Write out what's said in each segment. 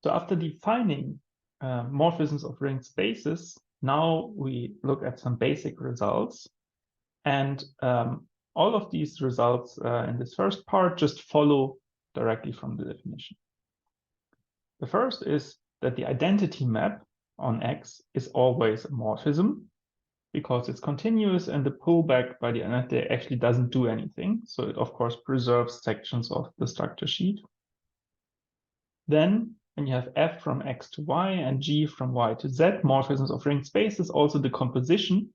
So after defining morphisms of ring spaces, now we look at some basic results. And all of these results in this first part just follow directly from the definition. The first is that the identity map on X is always a morphism because it's continuous and the pullback by the identity actually doesn't do anything. So it, of course, preserves sections of the structure sheet. Then when you have F from X to Y and G from Y to Z, morphisms of ring spaces, also the composition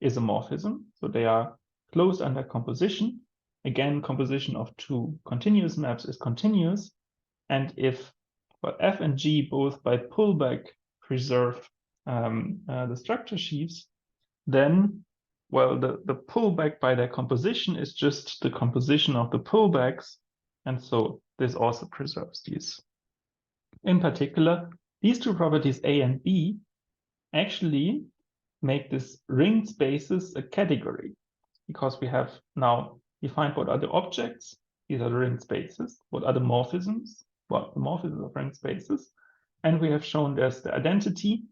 is a morphism. So they are closed under composition. Again, composition of two continuous maps is continuous. And if F and G both by pullback preserve the structure sheets, then, well, the pullback by their composition is just the composition of the pullbacks. And so this also preserves these. In particular, these two properties A and B actually make this ring spaces a category because we have now defined what are the objects. These are the ring spaces. What are the morphisms? Well, the morphisms of ring spaces. And we have shown there's the identity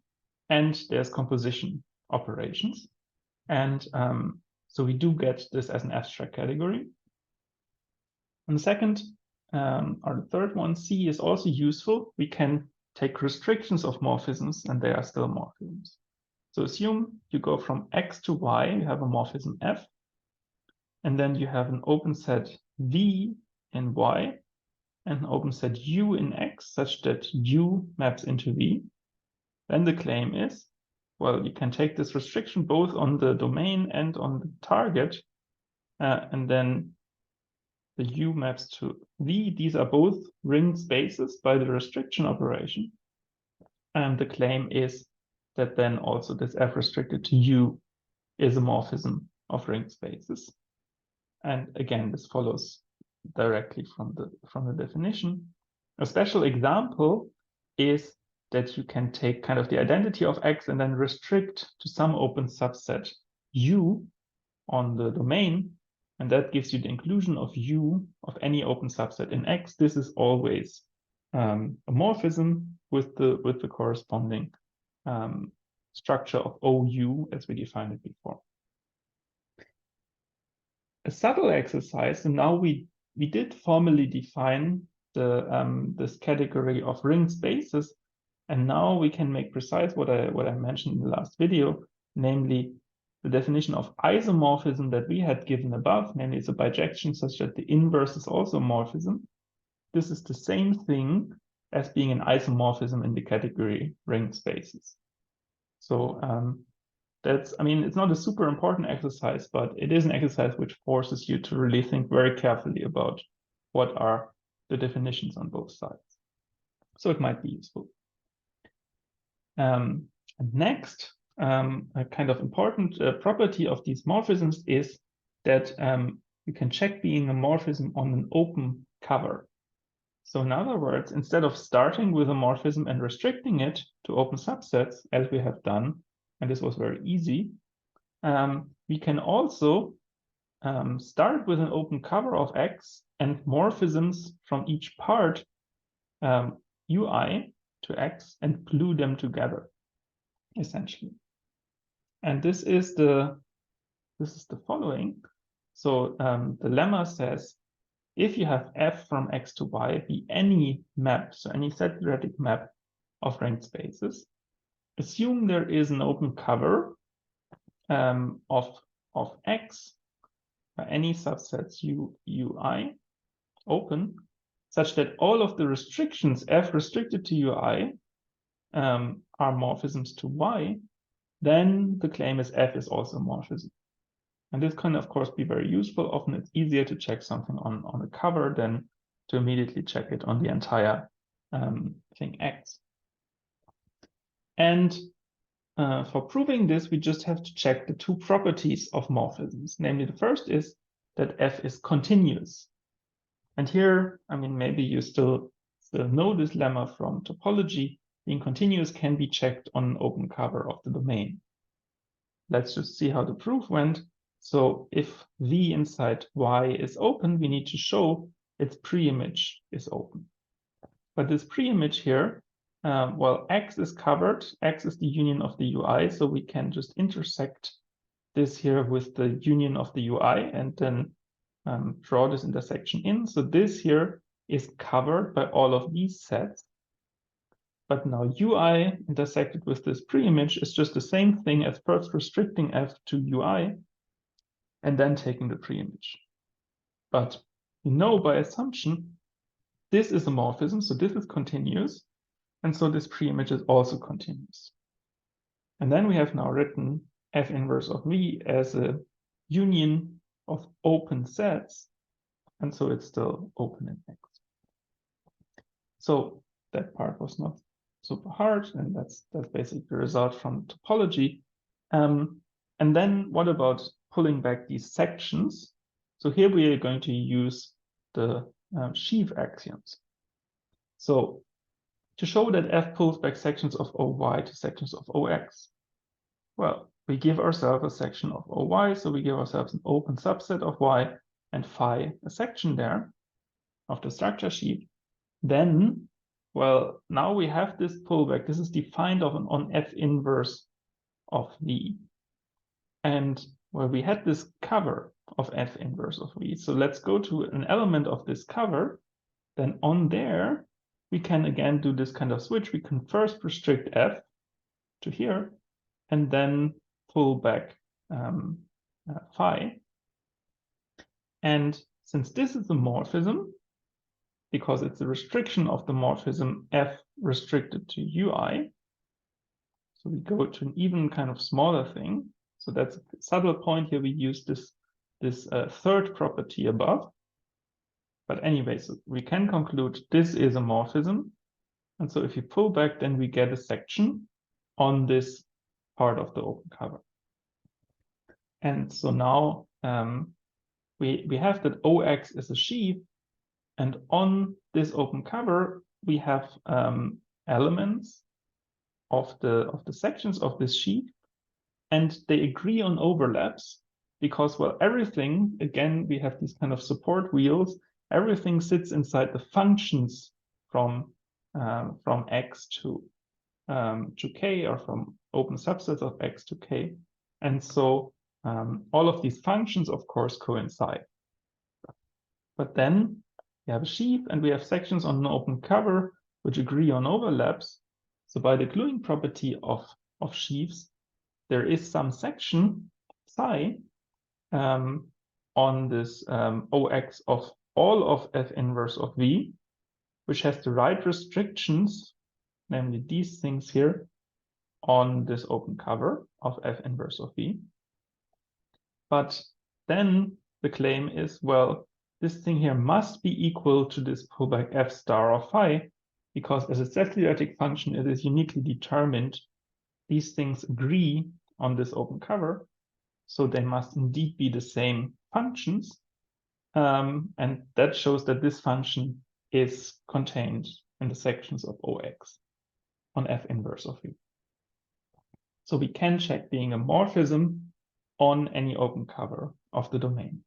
and there's composition operations. And so we do get this as an abstract category. And the second, or the third one, C, is also useful. We can take restrictions of morphisms and they are still morphisms. So assume you go from X to Y, you have a morphism F, and then you have an open set V in Y and an open set U in X such that U maps into V. Then the claim is, well, you can take this restriction both on the domain and on the target, and then the U maps to V. These are both ring spaces by the restriction operation. And the claim is that then also this F restricted to U is a morphism of ring spaces. And again, this follows directly from the definition. A special example is that you can take kind of the identity of X and then restrict to some open subset U on the domain, and that gives you the inclusion of U of any open subset in X. This is always a morphism with the corresponding structure of OU as we defined it before. A subtle exercise, and now we did formally define this category of ring spaces, and now we can make precise what I mentioned in the last video, namely the definition of isomorphism that we had given above, namely it's a bijection such that the inverse is also a morphism. This is the same thing as being an isomorphism in the category ring spaces. So that's, I mean, it's not a super important exercise, but it is an exercise which forces you to really think very carefully about what are the definitions on both sides. So it might be useful. And next, a kind of important property of these morphisms is that you can check being a morphism on an open cover. So in other words, instead of starting with a morphism and restricting it to open subsets, as we have done, and this was very easy, we can also start with an open cover of X and morphisms from each part UI to X and glue them together, essentially. And this is the following. So the lemma says, if you have F from X to Y be any map, so any set-theoretic map of ranked spaces, assume there is an open cover of X by any subsets UI open, such that all of the restrictions F restricted to UI are morphisms to Y, then the claim is F is also a morphism. And this can, of course, be very useful. Often it's easier to check something on a cover than to immediately check it on the entire thing X. And for proving this, we just have to check the two properties of morphisms. Namely, the first is that F is continuous. And here, I mean, maybe you still know this lemma from topology. Being continuous can be checked on an open cover of the domain. Let's just see how the proof went. So if V inside Y is open, we need to show its preimage is open. But this preimage here well, X is covered. X is the union of the UI, so we can just intersect this here with the union of the UI and then draw this intersection in. So this here is covered by all of these sets. But now UI intersected with this pre-image is just the same thing as first restricting F to UI and then taking the pre-image. But we know by assumption, this is a morphism, so this is continuous, and so this pre-image is also continuous. And then we have now written F inverse of V as a union of open sets, and so it's still open in X. So that part was not super hard, and that's basically the result from topology. And then what about pulling back these sections? So here we are going to use the sheaf axioms. So to show that F pulls back sections of OY to sections of OX, well, we give ourselves a section of OY, so we give ourselves an open subset of Y and phi, a section there of the structure sheaf. Then, well, now we have this pullback. This is defined on F inverse of V. And well, we had this cover of F inverse of V. So let's go to an element of this cover. Then on there, we can again do this kind of switch. We can first restrict F to here, and then pull back phi. And since this is a morphism, because it's a restriction of the morphism F restricted to UI, so we go to an even kind of smaller thing. So that's a subtle point here. We use this third property above. But anyway, so we can conclude this is a morphism. And so if you pull back, then we get a section on this part of the open cover. And so now we have that OX is a sheaf, and on this open cover, we have elements of the sections of this sheaf, and they agree on overlaps because, well, everything, again, we have these kind of support wheels, everything sits inside the functions from X to K, or from open subsets of X to K. And so all of these functions, of course, coincide. But then we have a sheaf and we have sections on an open cover which agree on overlaps. So by the gluing property of sheaves, there is some section psi on this OX of all of F inverse of V, which has the right restrictions, namely these things here, on this open cover of F inverse of V. But then the claim is, well, this thing here must be equal to this pullback F star of phi, because as a Z-theoretic function, it is uniquely determined. These things agree on this open cover, so they must indeed be the same functions. And that shows that this function is contained in the sections of OX on F inverse of V. So we can check being a morphism on any open cover of the domain.